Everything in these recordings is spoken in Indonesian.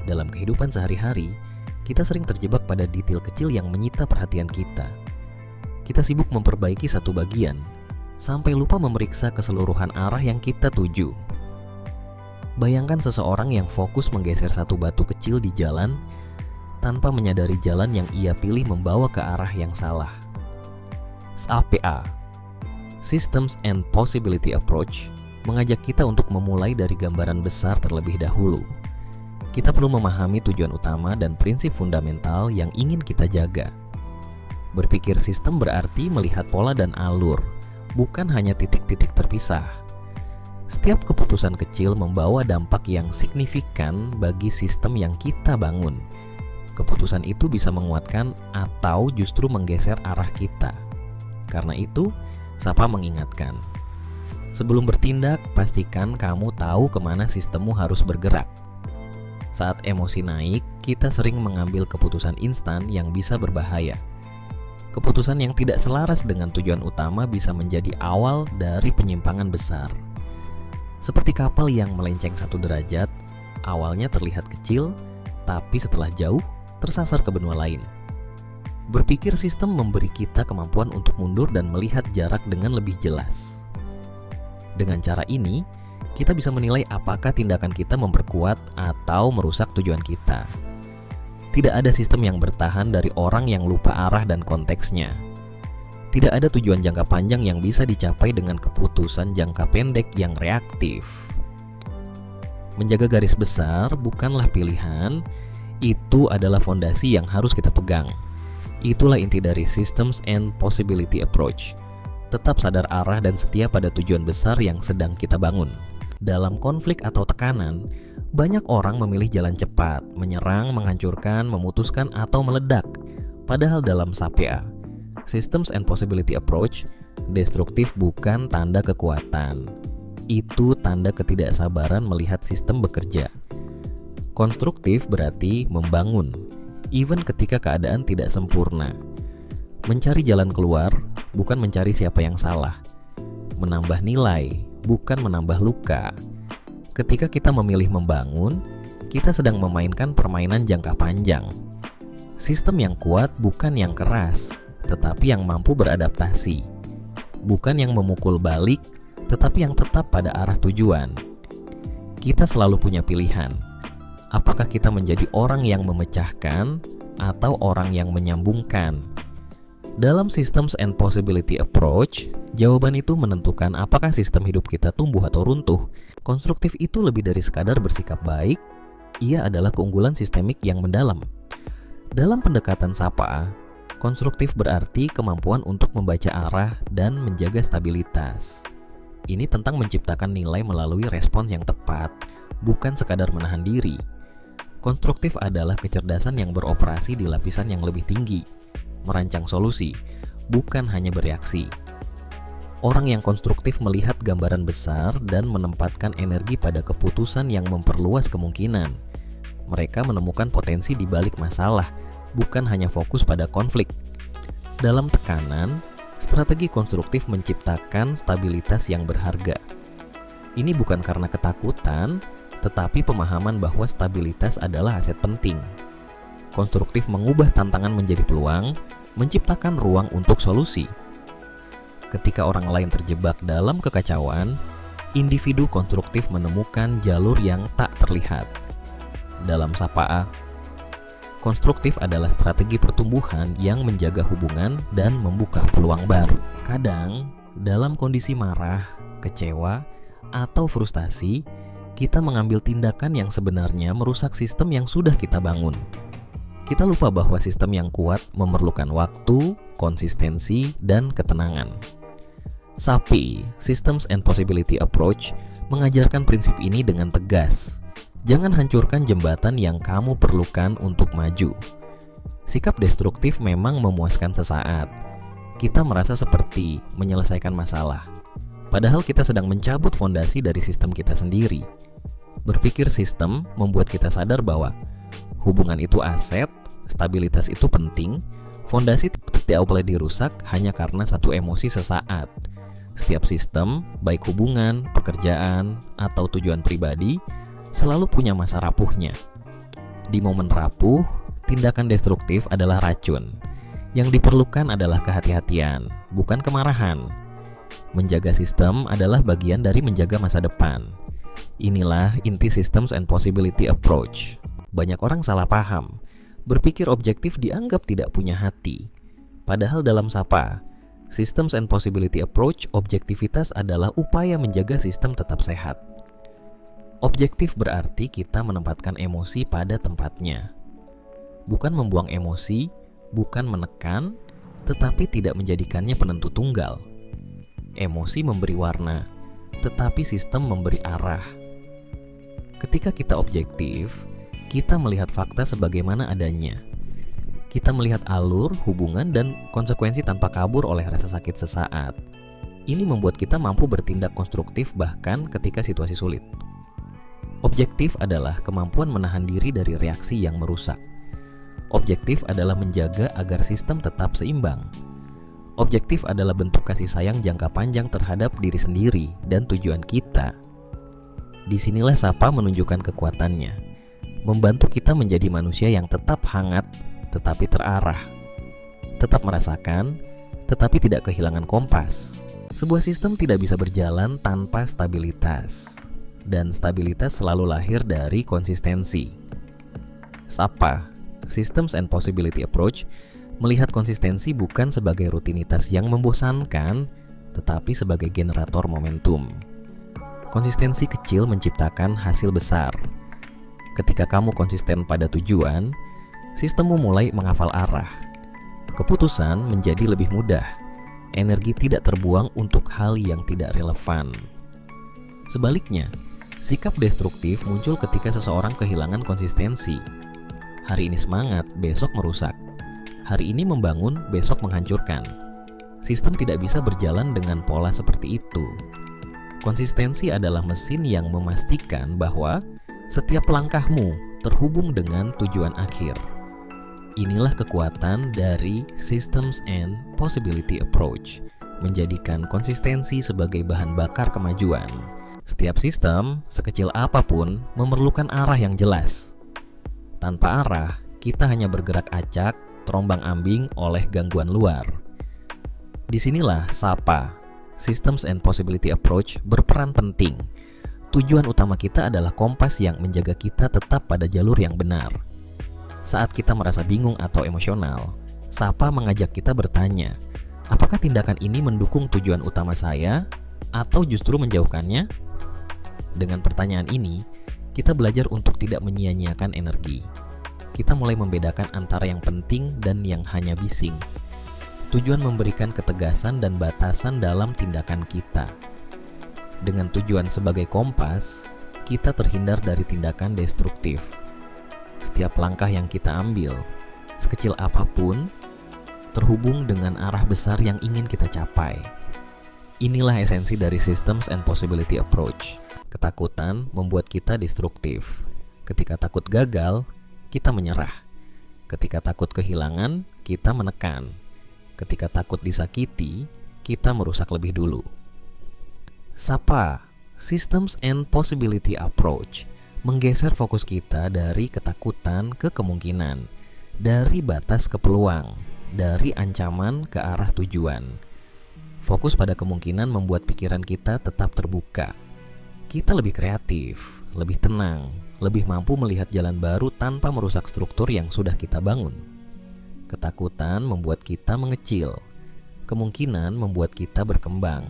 Dalam kehidupan sehari-hari, kita sering terjebak pada detail kecil yang menyita perhatian kita. Kita sibuk memperbaiki satu bagian, sampai lupa memeriksa keseluruhan arah yang kita tuju. Bayangkan seseorang yang fokus menggeser satu batu kecil di jalan, tanpa menyadari jalan yang ia pilih membawa ke arah yang salah. SAPA, Systems and Possibility Approach, mengajak kita untuk memulai dari gambaran besar terlebih dahulu. Kita perlu memahami tujuan utama dan prinsip fundamental yang ingin kita jaga. Berpikir sistem berarti melihat pola dan alur, bukan hanya titik-titik terpisah. Setiap keputusan kecil membawa dampak yang signifikan bagi sistem yang kita bangun. Keputusan itu bisa menguatkan atau justru menggeser arah kita. Karena itu, Sapa mengingatkan, sebelum bertindak, pastikan kamu tahu kemana sistemmu harus bergerak. Saat emosi naik, kita sering mengambil keputusan instan yang bisa berbahaya. Keputusan yang tidak selaras dengan tujuan utama bisa menjadi awal dari penyimpangan besar. Seperti kapal yang melenceng 1 derajat, awalnya terlihat kecil, tapi setelah jauh, tersasar ke benua lain. Berpikir sistem memberi kita kemampuan untuk mundur dan melihat jarak dengan lebih jelas. Dengan cara ini, kita bisa menilai apakah tindakan kita memperkuat atau merusak tujuan kita. Tidak ada sistem yang bertahan dari orang yang lupa arah dan konteksnya. Tidak ada tujuan jangka panjang yang bisa dicapai dengan keputusan jangka pendek yang reaktif. Menjaga garis besar bukanlah pilihan, itu adalah fondasi yang harus kita pegang. Itulah inti dari Systems and Possibility Approach. Tetap sadar arah dan setia pada tujuan besar yang sedang kita bangun. Dalam konflik atau tekanan, banyak orang memilih jalan cepat, menyerang, menghancurkan, memutuskan, atau meledak. Padahal dalam SAPA, Systems and Possibility Approach, destruktif bukan tanda kekuatan. Itu tanda ketidaksabaran melihat sistem bekerja. Konstruktif berarti membangun, even ketika keadaan tidak sempurna. Mencari jalan keluar bukan mencari siapa yang salah. Menambah nilai bukan menambah luka. Ketika kita memilih membangun, kita sedang memainkan permainan jangka panjang. Sistem yang kuat bukan yang keras, tetapi yang mampu beradaptasi. Bukan yang memukul balik, tetapi yang tetap pada arah tujuan. Kita selalu punya pilihan. Apakah kita menjadi orang yang memecahkan atau orang yang menyambungkan? Dalam Systems and Possibility Approach, jawaban itu menentukan apakah sistem hidup kita tumbuh atau runtuh. Konstruktif itu lebih dari sekadar bersikap baik, ia adalah keunggulan sistemik yang mendalam. Dalam pendekatan SAPA, konstruktif berarti kemampuan untuk membaca arah dan menjaga stabilitas. Ini tentang menciptakan nilai melalui respons yang tepat, bukan sekadar menahan diri. Konstruktif adalah kecerdasan yang beroperasi di lapisan yang lebih tinggi, merancang solusi, bukan hanya bereaksi. Orang yang konstruktif melihat gambaran besar dan menempatkan energi pada keputusan yang memperluas kemungkinan. Mereka menemukan potensi di balik masalah, bukan hanya fokus pada konflik. Dalam tekanan, strategi konstruktif menciptakan stabilitas yang berharga. Ini bukan karena ketakutan, tetapi pemahaman bahwa stabilitas adalah aset penting. Konstruktif mengubah tantangan menjadi peluang, menciptakan ruang untuk solusi. Ketika orang lain terjebak dalam kekacauan, individu konstruktif menemukan jalur yang tak terlihat. Dalam SAPA, konstruktif adalah strategi pertumbuhan yang menjaga hubungan dan membuka peluang baru. Kadang, dalam kondisi marah, kecewa, atau frustasi, kita mengambil tindakan yang sebenarnya merusak sistem yang sudah kita bangun. Kita lupa bahwa sistem yang kuat memerlukan waktu, konsistensi, dan ketenangan. SAPI, Systems and Possibility Approach, mengajarkan prinsip ini dengan tegas. Jangan hancurkan jembatan yang kamu perlukan untuk maju. Sikap destruktif memang memuaskan sesaat. Kita merasa seperti menyelesaikan masalah, padahal kita sedang mencabut fondasi dari sistem kita sendiri. Berpikir sistem membuat kita sadar bahwa hubungan itu aset, stabilitas itu penting, fondasi tidak boleh dirusak hanya karena satu emosi sesaat. Setiap sistem, baik hubungan, pekerjaan, atau tujuan pribadi, selalu punya masa rapuhnya. Di momen rapuh, tindakan destruktif adalah racun. Yang diperlukan adalah kehati-hatian, bukan kemarahan. Menjaga sistem adalah bagian dari menjaga masa depan. Inilah inti Systems and Possibility Approach. Banyak orang salah paham, berpikir objektif dianggap tidak punya hati. Padahal dalam SAPA, Systems and Possibility Approach, objektivitas adalah upaya menjaga sistem tetap sehat. Objektif berarti kita menempatkan emosi pada tempatnya. Bukan membuang emosi, bukan menekan, tetapi tidak menjadikannya penentu tunggal. Emosi memberi warna, tetapi sistem memberi arah. Ketika kita objektif, kita melihat fakta sebagaimana adanya. Kita melihat alur, hubungan, dan konsekuensi tanpa kabur oleh rasa sakit sesaat. Ini membuat kita mampu bertindak konstruktif bahkan ketika situasi sulit. Objektif adalah kemampuan menahan diri dari reaksi yang merusak. Objektif adalah menjaga agar sistem tetap seimbang. Objektif adalah bentuk kasih sayang jangka panjang terhadap diri sendiri dan tujuan kita. Disinilah SAPA menunjukkan kekuatannya, membantu kita menjadi manusia yang tetap hangat, tetapi terarah, tetap merasakan, tetapi tidak kehilangan kompas. Sebuah sistem tidak bisa berjalan tanpa stabilitas, dan stabilitas selalu lahir dari konsistensi. SAPA, Systems and Possibility Approach, melihat konsistensi bukan sebagai rutinitas yang membosankan, tetapi sebagai generator momentum. Konsistensi kecil menciptakan hasil besar. Ketika kamu konsisten pada tujuan, sistemmu mulai menghafal arah. Keputusan menjadi lebih mudah. Energi tidak terbuang untuk hal yang tidak relevan. Sebaliknya, sikap destruktif muncul ketika seseorang kehilangan konsistensi. Hari ini semangat, besok merusak. Hari ini membangun, besok menghancurkan. Sistem tidak bisa berjalan dengan pola seperti itu. Konsistensi adalah mesin yang memastikan bahwa setiap langkahmu terhubung dengan tujuan akhir. Inilah kekuatan dari Systems and Possibility Approach, menjadikan konsistensi sebagai bahan bakar kemajuan. Setiap sistem, sekecil apapun, memerlukan arah yang jelas. Tanpa arah, kita hanya bergerak acak, terombang-ambing oleh gangguan luar. Disinilah SAPA, Systems and Possibility Approach, berperan penting. Tujuan utama kita adalah kompas yang menjaga kita tetap pada jalur yang benar. Saat kita merasa bingung atau emosional, SAPA mengajak kita bertanya, apakah tindakan ini mendukung tujuan utama saya atau justru menjauhkannya? Dengan pertanyaan ini, kita belajar untuk tidak menyia-nyiakan energi. Kita mulai membedakan antara yang penting dan yang hanya bising. Tujuan memberikan ketegasan dan batasan dalam tindakan kita. Dengan tujuan sebagai kompas, kita terhindar dari tindakan destruktif. Setiap langkah yang kita ambil, sekecil apapun, terhubung dengan arah besar yang ingin kita capai. Inilah esensi dari Systems and Possibility Approach. Ketakutan membuat kita destruktif. Ketika takut gagal, kita menyerah. Ketika takut kehilangan, kita menekan. Ketika takut disakiti, kita merusak lebih dulu. SAPA, Systems and Possibility Approach, menggeser fokus kita dari ketakutan ke kemungkinan, dari batas ke peluang, dari ancaman ke arah tujuan. Fokus pada kemungkinan membuat pikiran kita tetap terbuka. Kita lebih kreatif, lebih tenang, lebih mampu melihat jalan baru tanpa merusak struktur yang sudah kita bangun. Ketakutan membuat kita mengecil, kemungkinan membuat kita berkembang.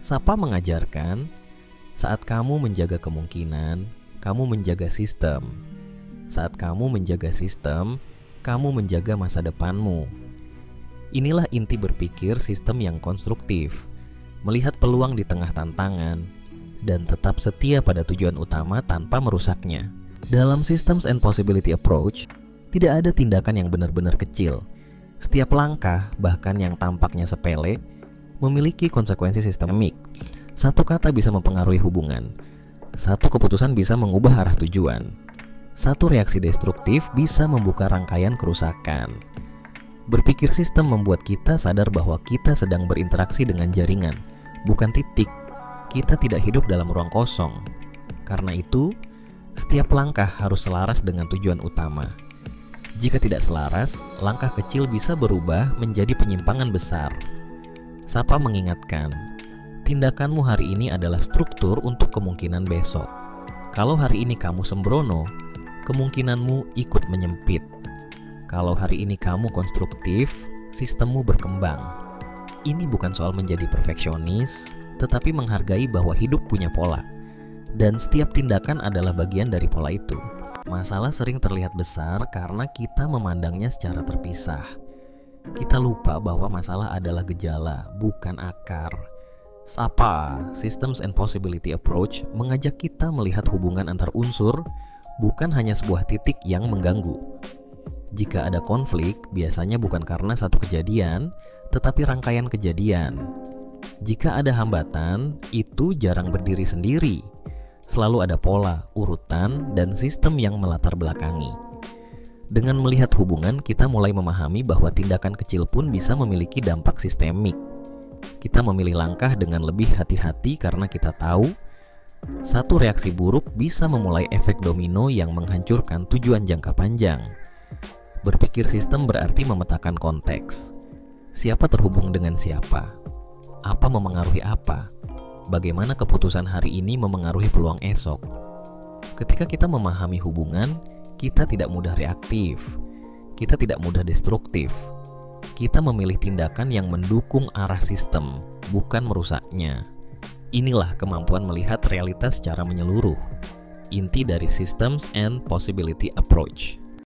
SAPA mengajarkan, saat kamu menjaga kemungkinan, kamu menjaga sistem. Saat kamu menjaga sistem, kamu menjaga masa depanmu. Inilah inti berpikir sistem yang konstruktif, melihat peluang di tengah tantangan, dan tetap setia pada tujuan utama tanpa merusaknya. Dalam Systems and Possibility Approach, tidak ada tindakan yang benar-benar kecil. Setiap langkah, bahkan yang tampaknya sepele, memiliki konsekuensi sistemik. Satu kata bisa mempengaruhi hubungan. Satu keputusan bisa mengubah arah tujuan. Satu reaksi destruktif bisa membuka rangkaian kerusakan. Berpikir sistem membuat kita sadar bahwa kita sedang berinteraksi dengan jaringan, bukan titik. Kita tidak hidup dalam ruang kosong. Karena itu, Setiap langkah harus selaras dengan tujuan utama. Jika tidak selaras, langkah kecil bisa berubah menjadi penyimpangan besar. Sapa mengingatkan, tindakanmu hari ini adalah struktur untuk kemungkinan besok. Kalau hari ini kamu sembrono, kemungkinanmu ikut menyempit. Kalau hari ini kamu konstruktif, sistemmu berkembang. Ini bukan soal menjadi perfeksionis, tetapi menghargai bahwa hidup punya pola. Dan setiap tindakan adalah bagian dari pola itu. Masalah sering terlihat besar karena kita memandangnya secara terpisah. Kita lupa bahwa masalah adalah gejala, bukan akar. Sapa, Systems and Possibility Approach, mengajak kita melihat hubungan antar unsur, bukan hanya sebuah titik yang mengganggu. Jika ada konflik, biasanya bukan karena satu kejadian, tetapi rangkaian kejadian. Jika ada hambatan, itu jarang berdiri sendiri. Selalu ada pola, urutan, dan sistem yang melatar belakangi. Dengan melihat hubungan, kita mulai memahami bahwa tindakan kecil pun bisa memiliki dampak sistemik. Kita memilih langkah dengan lebih hati-hati karena kita tahu satu reaksi buruk bisa memulai efek domino yang menghancurkan tujuan jangka panjang. Berpikir sistem berarti memetakan konteks. Siapa terhubung dengan siapa? Apa memengaruhi apa? Bagaimana keputusan hari ini memengaruhi peluang esok? Ketika kita memahami hubungan, kita tidak mudah reaktif. Kita tidak mudah destruktif. Kita memilih tindakan yang mendukung arah sistem, bukan merusaknya. Inilah kemampuan melihat realitas secara menyeluruh. Inti dari Systems and Possibility Approach.